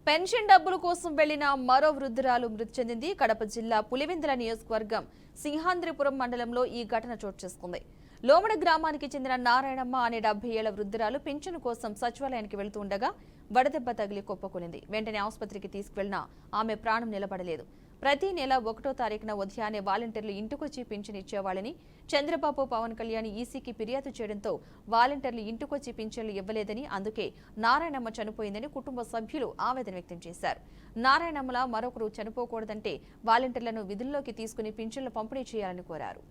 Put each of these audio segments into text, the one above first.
Pension డబ్బుల కోసం వెళ్లిన మరో వృద్ధురాలు మృతి చెందింది. కడప జిల్లా పులివెందుల నియోజకవర్గం సింహాద్రిపురం మండలంలో ఈ ఘటన చోటు చేసుకుంది. లోమడ గ్రామానికి చెందిన నారాయణమ్మ అనే 70 ఏళ్ల వృద్ధురాలు పింఛను కోసం సచివాలయానికి వెళుతూ ఉండగా వడదెబ్బ తగిలి కుప్పకూలింది. వెంటనే ఆసుపత్రికి తీసుకువెళ్లినా ఆమె ప్రాణం నిలబడలేదు. ప్రతి నెల 1వ తారీఖున ఉదయాన్నే వాలంటీర్లు ఇంటికొచ్చి పింఛను ఇచ్చేవాళ్ళని చంద్రబాబు పవన్ కళ్యాణ్ ఈసీకి ఫిర్యాదు చేయడంతో వాలంటీర్లు ఇంటికొచ్చి పింఛన్లు ఇవ్వలేదని, అందుకే నారాయణమ్మ చనిపోయిందని కుటుంబ సభ్యులు ఆవేదన వ్యక్తం చేశారు. నారాయణమ్మల మరొకరు చనిపోకూడదంటే వాలంటీర్లను విధుల్లోకి తీసుకుని పింఛన్లు పంపిణీ చేయాలని కోరారు.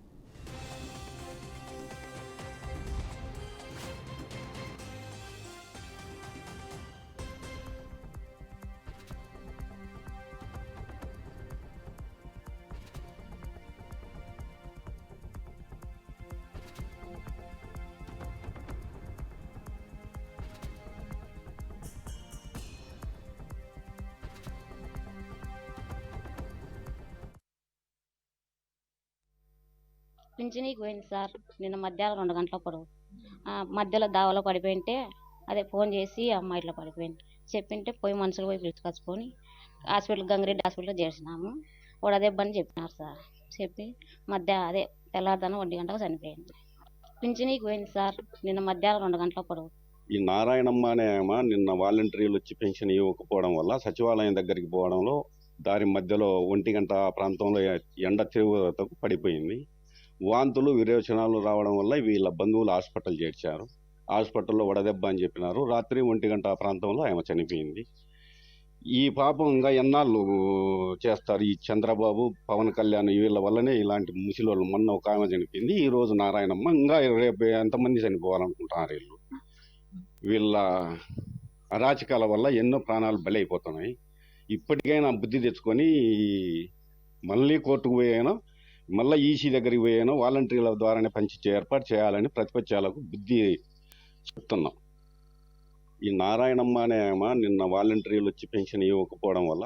పింఛనీకి పోయింది సార్. నిన్న మధ్యాహ్నం 2 గంటలప్పుడు మధ్యలో దావలో పడిపోయింటే అదే ఫోన్ చేసి అమ్మ ఇట్లా పడిపోయింది చెప్పింటే పోయి మనుషులు పోయి పిలుచుకొచ్చుకొని హాస్పిటల్ గంగిరెడ్డి హాస్పిటల్లో చేర్చినాము. వడదెబ్బని చెప్పినారు సార్. చెప్పి అదే తెల్లారుదానం 1 గంటకు చనిపోయింది. పింఛనీకి పోయింది సార్. నిన్న మధ్యాహ్నం 2 గంటలప్పుడు. ఈ నారాయణమ్మ అనే ఆమె నిన్న వాలంటీర్లు వచ్చి పెన్షన్ ఇవ్వకపోవడం వల్ల సచివాలయం దగ్గరికి పోవడంలో దారి మధ్యలో 1 గంట ప్రాంతంలో ఎండ తీవ్రతకు పడిపోయింది. వాంతులు విరేచనాలు రావడం వల్ల వీళ్ళ బంధువులు హాస్పిటల్ చేర్చారు. హాస్పిటల్లో వడదెబ్బ అని చెప్పినారు. రాత్రి 1 గంట ప్రాంతంలో ఆమె చనిపోయింది. ఈ పాపం ఇంకా ఎన్నాళ్ళు చేస్తారు? ఈ చంద్రబాబు పవన్ కళ్యాణ్ వీళ్ళ వల్లనే ఇలాంటి ముసిలోళ్ళు. మొన్న ఒక ఆమె చనిపోయింది, ఈ రోజు నారాయణమ్మ, ఇంకా రేపు ఎంతమంది చనిపోవాలనుకుంటున్నారు వీళ్ళు? వీళ్ళ అరాచకాల వల్ల ఎన్నో ప్రాణాలు బలైపోతున్నాయి. ఇప్పటికైనా బుద్ధి తెచ్చుకొని మళ్ళీ కోర్టుకు పోయానో, మళ్ళీ ఈసీ దగ్గరికి పోయానో వాలంటీర్ల ద్వారానే పంచి ఏర్పాటు చేయాలని ప్రతిపక్షాలకు బుద్ధి చెప్తున్నాం. ఈ నారాయణమ్మ అనే ఆమె నిన్న వాలంటీర్లు వచ్చి పెన్షన్ ఇవ్వకపోవడం వల్ల